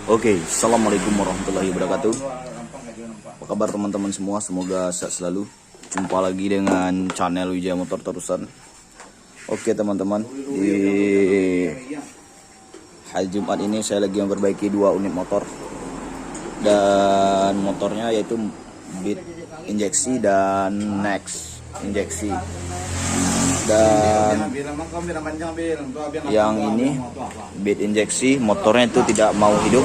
Oke, assalamualaikum warahmatullahi wabarakatuh. Apa kabar teman-teman semua? Semoga sehat selalu. Jumpa lagi dengan channel Wijaya Motor Terusan. Oke teman-teman, di hari Jumat ini saya lagi memperbaiki 2 unit motor. Dan motornya yaitu Beat injeksi dan Next injeksi. Dan yang ini Beat injeksi, motornya itu tidak mau hidup,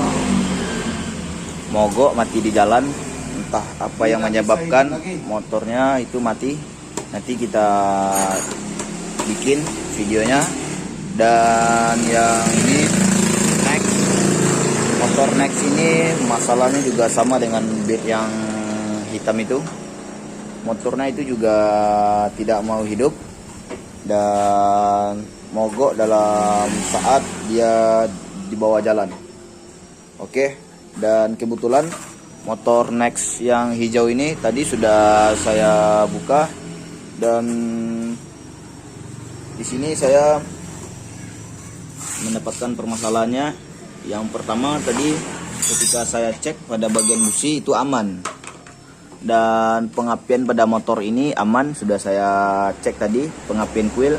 mogok, mati di jalan. Entah apa yang menyebabkan motornya itu mati, nanti kita bikin videonya. Dan yang ini Next, motor Next ini masalahnya juga sama dengan Beat yang hitam itu. Motornya itu juga tidak mau hidup dan mogok dalam saat dia dibawa jalan. Oke, dan kebetulan motor Next yang hijau ini tadi sudah saya buka, dan di sini saya mendapatkan permasalahannya. Yang pertama tadi ketika saya cek pada bagian busi itu aman, dan pengapian pada motor ini aman, sudah saya cek tadi pengapian kuil.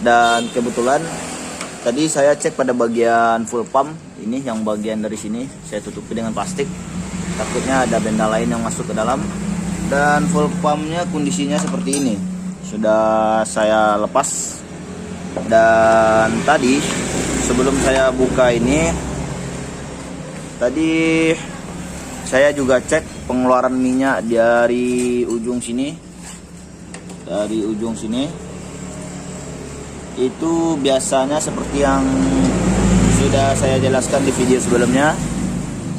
Dan kebetulan tadi saya cek pada bagian full pump ini, yang bagian dari sini saya tutupi dengan plastik, takutnya ada benda lain yang masuk ke dalam. Dan full pumpnya kondisinya seperti ini, sudah saya lepas. Dan tadi sebelum saya buka ini, tadi saya juga cek pengeluaran minyak dari ujung sini. Dari ujung sini itu biasanya seperti yang sudah saya jelaskan di video sebelumnya.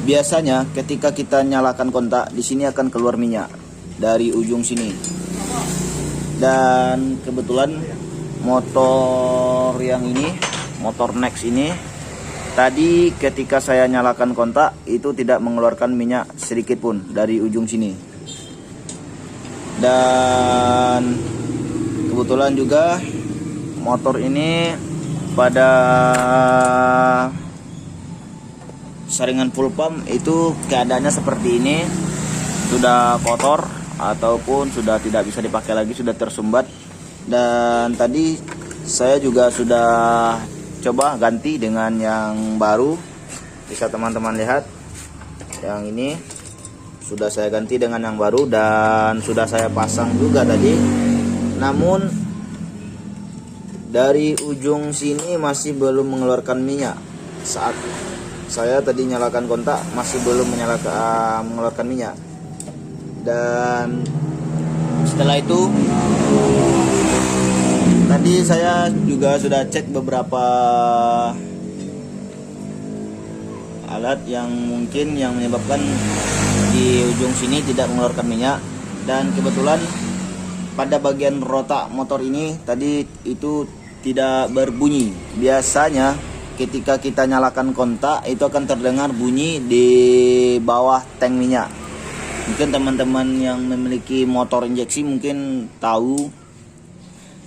Biasanya ketika kita nyalakan kontak, di sini akan keluar minyak dari ujung sini. Dan kebetulan motor yang ini, motor Next ini, tadi ketika saya nyalakan kontak itu tidak mengeluarkan minyak sedikit pun dari ujung sini. Dan kebetulan juga motor ini pada saringan full pump itu keadaannya seperti ini, sudah kotor ataupun sudah tidak bisa dipakai lagi, sudah tersumbat. Dan tadi saya juga sudah coba ganti dengan yang baru. Bisa teman-teman lihat, yang ini sudah saya ganti dengan yang baru dan sudah saya pasang juga tadi. Namun dari ujung sini masih belum mengeluarkan minyak. Saat saya tadi nyalakan kontak masih belum mengeluarkan minyak. Dan setelah itu tadi saya juga sudah cek beberapa alat yang mungkin yang menyebabkan di ujung sini tidak mengeluarkan minyak. Dan kebetulan pada bagian rotak motor ini tadi itu tidak berbunyi. Biasanya ketika kita nyalakan kontak itu akan terdengar bunyi di bawah tank minyak. Mungkin teman-teman yang memiliki motor injeksi mungkin tahu.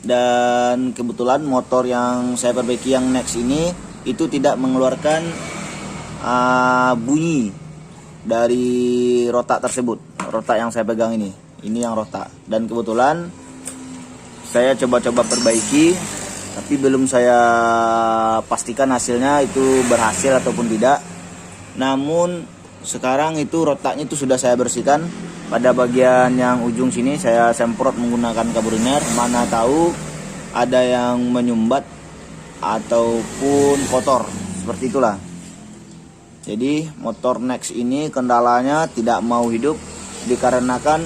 Dan kebetulan motor yang saya perbaiki yang Next ini itu tidak mengeluarkan bunyi dari rotak tersebut. Rotak yang saya pegang ini yang rotak. Dan kebetulan saya coba-coba perbaiki, tapi belum saya pastikan hasilnya itu berhasil ataupun tidak. Namun sekarang itu rotaknya itu sudah saya bersihkan. Pada bagian yang ujung sini saya semprot menggunakan carburetor, mana tahu ada yang menyumbat ataupun kotor, seperti itulah. Jadi motor Next ini kendalanya tidak mau hidup dikarenakan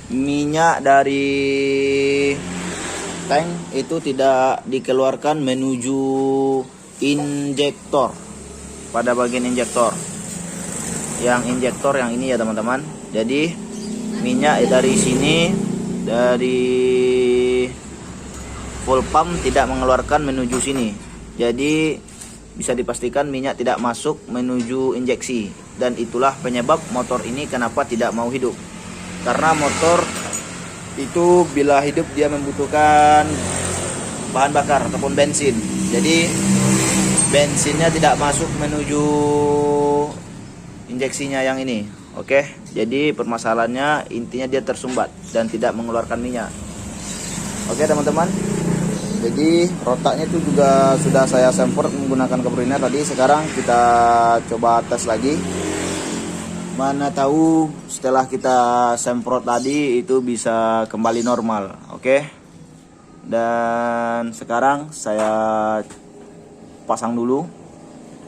minyak dari tank itu tidak dikeluarkan menuju injektor. Pada bagian injektor, yang injektor yang ini ya teman-teman. Jadi minyak dari sini, dari full pump tidak mengeluarkan menuju sini. Jadi bisa dipastikan minyak tidak masuk menuju injeksi. Dan itulah penyebab motor ini kenapa tidak mau hidup. Karena motor itu bila hidup dia membutuhkan bahan bakar ataupun bensin. Jadi bensinnya tidak masuk menuju injeksinya yang ini. Oke, jadi permasalahannya intinya dia tersumbat dan tidak mengeluarkan minyak. Oke teman-teman, jadi rotaknya itu juga sudah saya semprot menggunakan carburetor tadi. Sekarang kita coba tes lagi. Mana tahu setelah kita semprot tadi itu bisa kembali normal. Oke, dan sekarang saya pasang dulu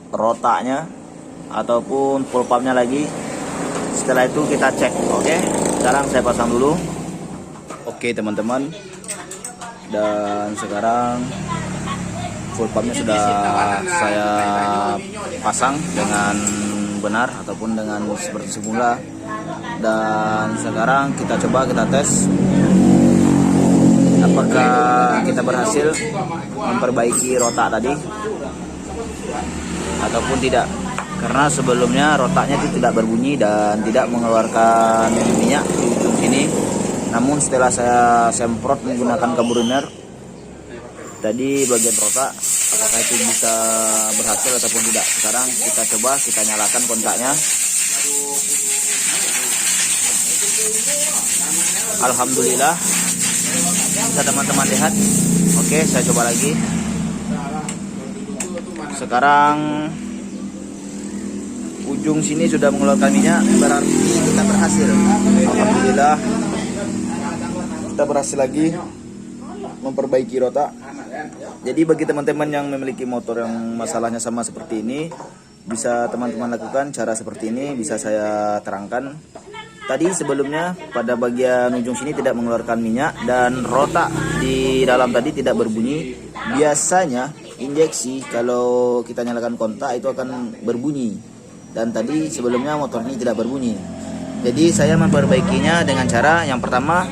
rotaknya ataupun full pumpnya lagi. Setelah itu kita cek. Oke, sekarang saya pasang dulu. Oke teman-teman, dan sekarang full pumpnya sudah saya pasang dengan benar ataupun dengan seperti semula. Dan sekarang kita coba kita tes apakah kita berhasil memperbaiki rotak tadi ataupun tidak, karena sebelumnya rotaknya itu tidak berbunyi dan tidak mengeluarkan minyak di ujung sini. Namun setelah saya semprot menggunakan carburetor tadi bagian rotak, apakah itu bisa berhasil ataupun tidak. Sekarang kita coba kita nyalakan kontaknya. Alhamdulillah bisa teman-teman lihat. Oke, saya coba lagi. Sekarang ujung sini sudah mengeluarkan minyak, berarti kita berhasil. Alhamdulillah kita berhasil lagi memperbaiki rotak. Jadi bagi teman-teman yang memiliki motor yang masalahnya sama seperti ini, bisa teman-teman lakukan cara seperti ini, bisa saya terangkan. Tadi sebelumnya pada bagian ujung sini tidak mengeluarkan minyak dan rotak di dalam tadi tidak berbunyi. Biasanya injeksi kalau kita nyalakan kontak itu akan berbunyi, dan tadi sebelumnya motor ini tidak berbunyi. Jadi saya memperbaikinya dengan cara yang pertama,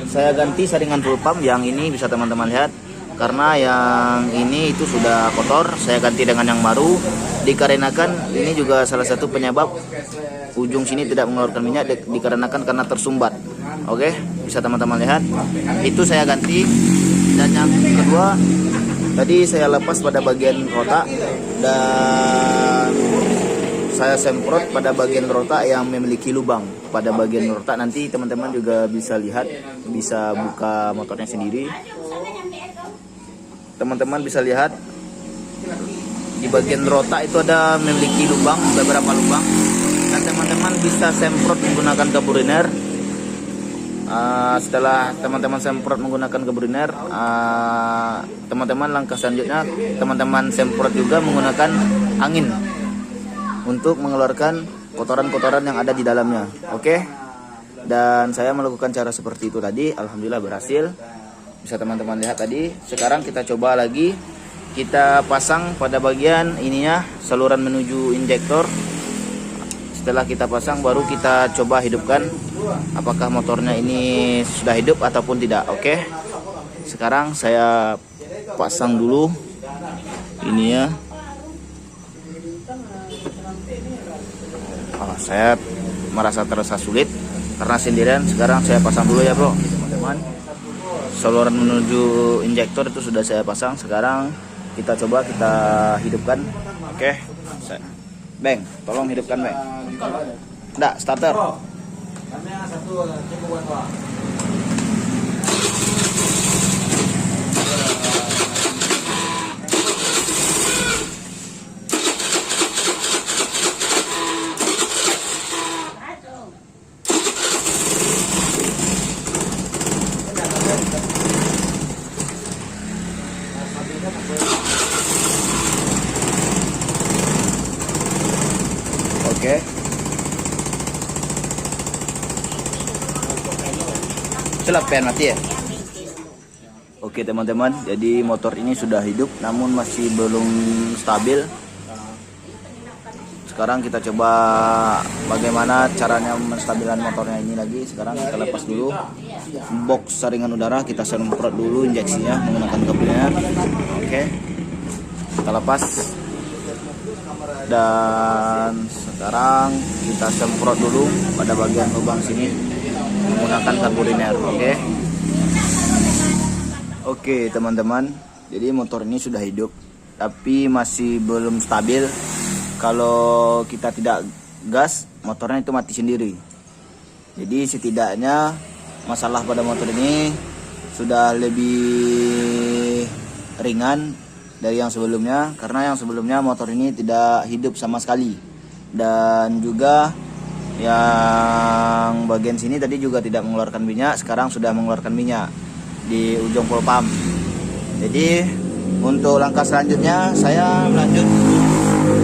saya ganti saringan full pump. Yang ini bisa teman-teman lihat, karena yang ini itu sudah kotor, saya ganti dengan yang baru. Dikarenakan ini juga salah satu penyebab ujung sini tidak mengeluarkan minyak, dikarenakan karena tersumbat. Oke, bisa teman-teman lihat, itu saya ganti. Dan yang kedua, tadi saya lepas pada bagian rotak dan saya semprot pada bagian rotak yang memiliki lubang. Pada bagian rotak nanti teman-teman juga bisa lihat, bisa buka motornya sendiri. Teman-teman bisa lihat di bagian rotak itu ada memiliki lubang, beberapa lubang. Dan teman-teman bisa semprot menggunakan carburetor. Setelah teman-teman semprot menggunakan carburetor, teman-teman langkah selanjutnya teman-teman semprot juga menggunakan angin untuk mengeluarkan kotoran-kotoran yang ada di dalamnya. Oke, dan saya melakukan cara seperti itu tadi, alhamdulillah berhasil. Bisa teman-teman lihat tadi. Sekarang kita coba lagi, kita pasang pada bagian ininya, saluran menuju injektor. Setelah kita pasang baru kita coba hidupkan apakah motornya ini sudah hidup ataupun tidak. Oke, sekarang saya pasang dulu ini ya. Saya merasa terasa sulit karena sendirian. Sekarang saya pasang dulu ya bro, teman-teman. Saluran menuju injektor itu sudah saya pasang. Sekarang kita coba kita hidupkan. Oke, Bang, tolong hidupkan Bang. Enggak, starter. Oke. Celap pen mati ya. Oke teman-teman, jadi motor ini sudah hidup namun masih belum stabil. Sekarang kita coba bagaimana caranya menstabilkan motornya ini lagi. Sekarang kita lepas dulu box saringan udara, kita semprot dulu injeksinya menggunakan kabelnya. Oke, kita lepas. Dan sekarang kita semprot dulu pada bagian lubang sini menggunakan carburetor. Oke teman-teman, jadi motor ini sudah hidup tapi masih belum stabil. Kalau kita tidak gas, motornya itu mati sendiri. Jadi setidaknya masalah pada motor ini sudah lebih ringan dari yang sebelumnya, karena yang sebelumnya motor ini tidak hidup sama sekali. Dan juga yang bagian sini tadi juga tidak mengeluarkan minyak, sekarang sudah mengeluarkan minyak di ujung full pump. Jadi untuk langkah selanjutnya saya lanjut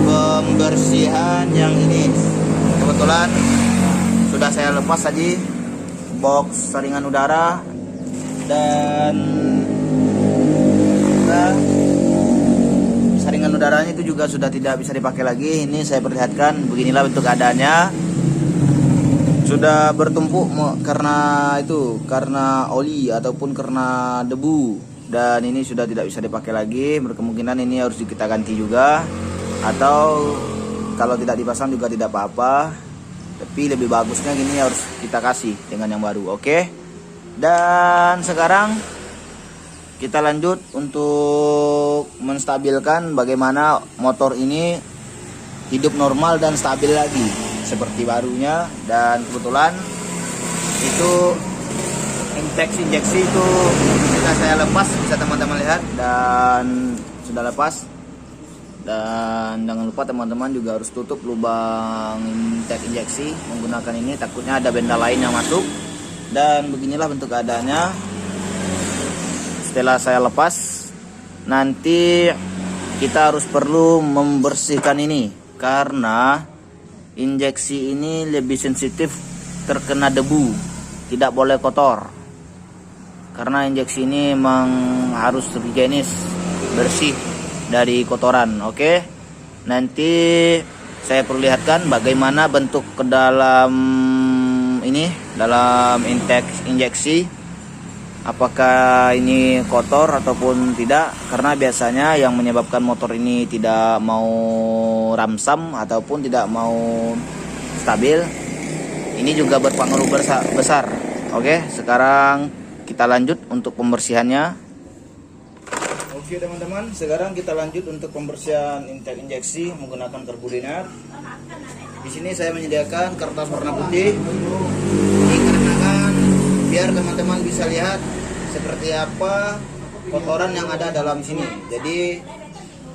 pembersihan yang ini. Kebetulan sudah saya lepas tadi box saringan udara, dan saringan udaranya itu juga sudah tidak bisa dipakai lagi. Ini saya perlihatkan, beginilah bentuk keadaannya. Sudah bertumpuk karena oli ataupun karena debu, dan ini sudah tidak bisa dipakai lagi. Berkemungkinan ini harus kita ganti juga, atau kalau tidak dipasang juga tidak apa-apa, tapi lebih bagusnya gini harus kita kasih dengan yang baru. Oke. Dan sekarang kita lanjut untuk menstabilkan bagaimana motor ini hidup normal dan stabil lagi seperti barunya. Dan kebetulan itu injeksi itu sudah saya lepas, bisa teman-teman lihat, dan sudah lepas. Dan jangan lupa teman-teman juga harus tutup lubang intake injeksi menggunakan ini, takutnya ada benda lain yang masuk. Dan beginilah bentuk keadaannya setelah saya lepas. Nanti kita harus perlu membersihkan ini, karena injeksi ini lebih sensitif terkena debu, tidak boleh kotor. Karena injeksi ini memang harus higienis, bersih dari kotoran. Oke. Nanti saya perlihatkan bagaimana bentuk ke dalam ini, dalam intake injeksi, apakah ini kotor ataupun tidak. Karena biasanya yang menyebabkan motor ini tidak mau ramsam ataupun tidak mau stabil, ini juga berpengaruh besar. Oke, sekarang kita lanjut untuk pembersihannya. Oke teman-teman, sekarang kita lanjut untuk pembersihan intake injeksi menggunakan karburetor. Di sini saya menyediakan kertas warna putih. Ini dikarenakan biar teman-teman bisa lihat seperti apa kotoran yang ada dalam sini. Jadi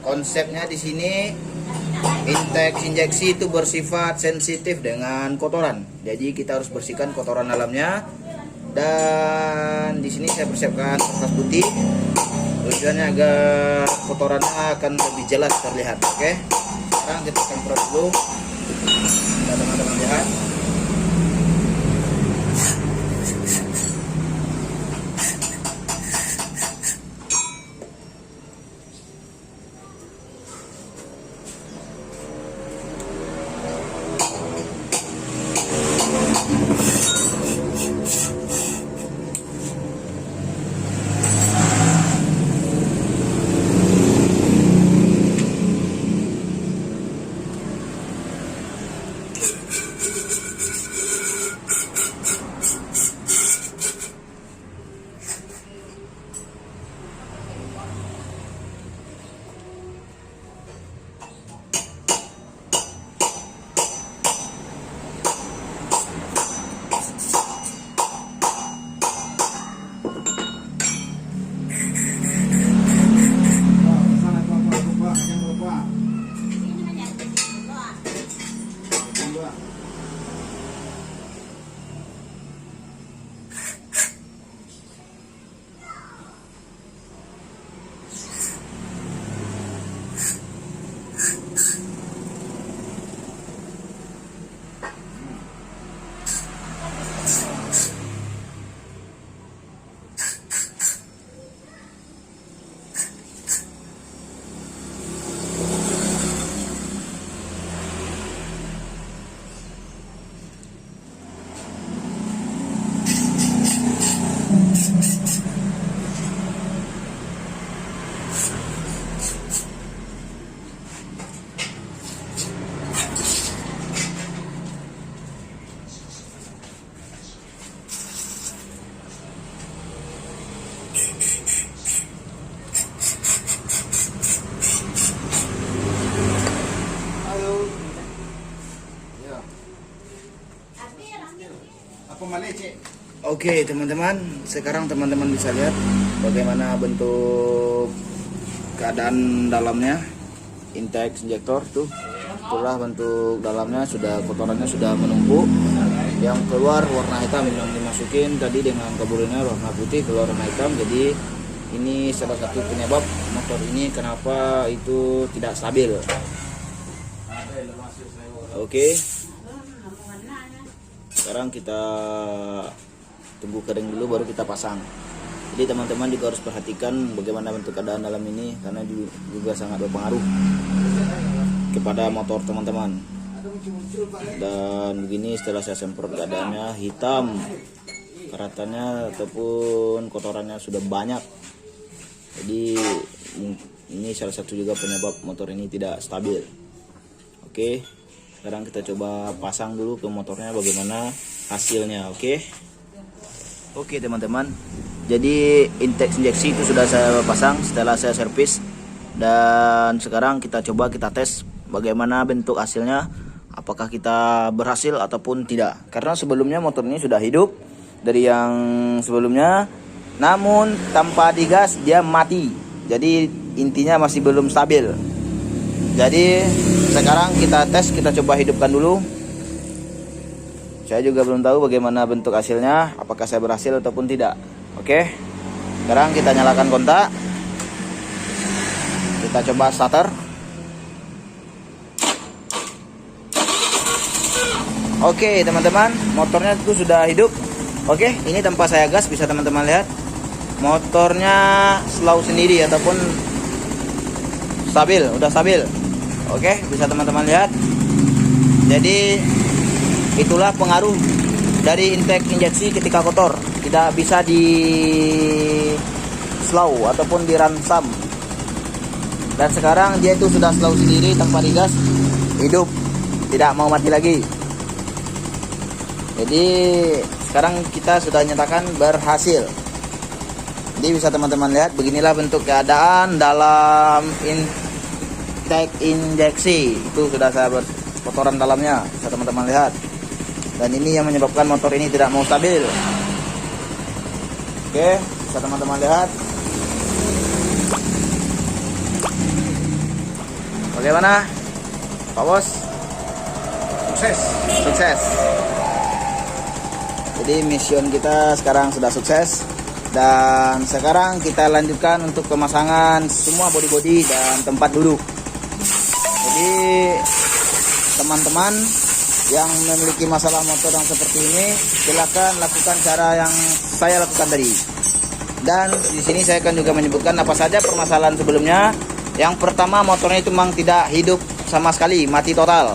konsepnya di sini intake injeksi itu bersifat sensitif dengan kotoran. Jadi kita harus bersihkan kotoran dalamnya. Dan di sini saya persiapkan kertas putih. Tujuannya agar kotorannya akan lebih jelas terlihat. Oke. Sekarang kita semprot dulu. Kita teman-teman lihat. Oke teman-teman, sekarang teman-teman bisa lihat bagaimana bentuk keadaan dalamnya intake injektor tuh. Itulah bentuk dalamnya, sudah kotorannya sudah menumpuk. Yang keluar warna hitam yang dimasukin tadi dengan kabelnya warna putih keluar warna hitam. Jadi ini salah satu penyebab motor ini kenapa itu tidak stabil. Oke. Sekarang kita tunggu kering dulu baru kita pasang. Jadi teman-teman juga harus perhatikan bagaimana bentuk keadaan dalam ini karena juga sangat berpengaruh kepada motor teman-teman. Dan begini setelah saya semprot keadaannya hitam, keratannya ataupun kotorannya sudah banyak. Jadi ini salah satu juga penyebab motor ini tidak stabil. Oke, sekarang kita coba pasang dulu ke motornya bagaimana hasilnya. Oke teman-teman, jadi intake injeksi itu sudah saya pasang setelah saya servis. Dan sekarang kita coba kita tes bagaimana bentuk hasilnya, apakah kita berhasil ataupun tidak. Karena sebelumnya motor ini sudah hidup dari yang sebelumnya, namun tanpa digas dia mati. Jadi intinya masih belum stabil. Jadi sekarang kita tes, kita coba hidupkan dulu. Saya juga belum tahu bagaimana bentuk hasilnya, apakah saya berhasil ataupun tidak. Oke, sekarang kita nyalakan kontak. Kita coba starter. Oke teman-teman, motornya itu sudah hidup. Oke, ini tanpa saya gas bisa teman-teman lihat. Motornya slow sendiri ataupun stabil, udah stabil. Oke, bisa teman-teman lihat. Jadi itulah pengaruh dari intake injeksi ketika kotor, tidak bisa di slow ataupun diransam. Dan sekarang dia itu sudah slow sendiri tanpa digas, hidup, tidak mau mati lagi. Jadi sekarang kita sudah nyatakan berhasil. Jadi bisa teman-teman lihat beginilah bentuk keadaan dalam intake injeksi. Itu sudah saya buat kotoran dalamnya, bisa teman-teman lihat. Dan ini yang menyebabkan motor ini tidak mau stabil. Oke, bisa teman-teman lihat. Bagaimana Pak Bos? Sukses. Jadi mission kita sekarang sudah sukses. Dan sekarang kita lanjutkan untuk pemasangan semua bodi-bodi dan tempat duduk. Jadi teman-teman yang memiliki masalah motor yang seperti ini, silakan lakukan cara yang saya lakukan tadi. Dan di sini saya akan juga menyebutkan apa saja permasalahan sebelumnya. Yang pertama, motornya itu memang tidak hidup sama sekali, mati total.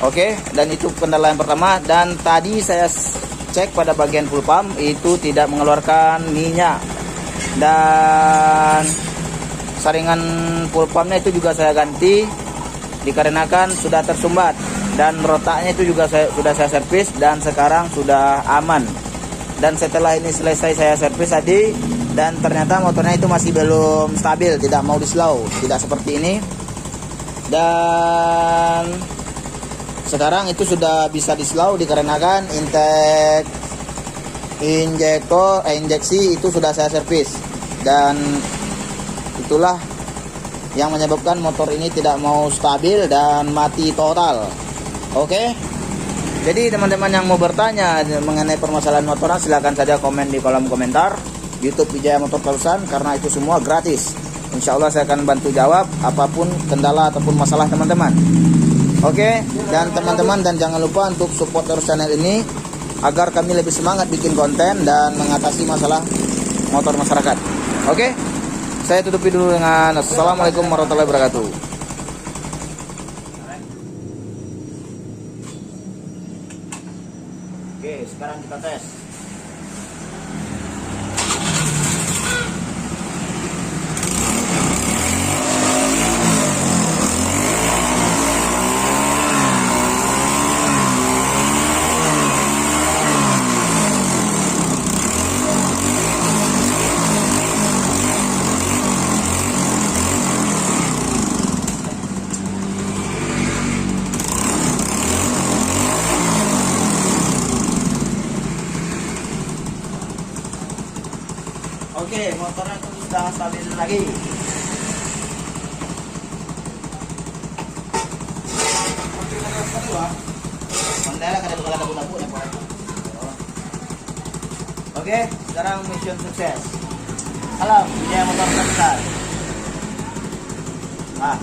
Oke, dan itu kendala yang pertama. Dan tadi saya cek pada bagian full pump itu tidak mengeluarkan minyak. Dan saringan full pumpnya itu juga saya ganti dikarenakan sudah tersumbat, dan rotaknya itu juga sudah saya servis dan sekarang sudah aman. Dan setelah ini selesai saya servis tadi, dan ternyata motornya itu masih belum stabil, tidak mau di slow, tidak seperti ini. Dan sekarang itu sudah bisa di slow dikarenakan intake injeksi itu sudah saya servis. Dan itulah yang menyebabkan motor ini tidak mau stabil dan mati total. Oke. Jadi teman-teman yang mau bertanya mengenai permasalahan motoran, silahkan saja komen di kolom komentar YouTube Wijaya Motor Karusan, karena itu semua gratis. Insya Allah saya akan bantu jawab apapun kendala ataupun masalah teman-teman. Oke, dan teman-teman, dan jangan lupa untuk support terus channel ini agar kami lebih semangat bikin konten dan mengatasi masalah motor masyarakat. Oke. Saya tutupi dulu dengan Assalamualaikum warahmatullahi wabarakatuh. Oke, sekarang kita tes. Oke, motornya sudah stabil lagi. Mandala kada bakal ada bulan ya, Pak. Oke, sekarang mission sukses. Salam, punya motor besar. Ah.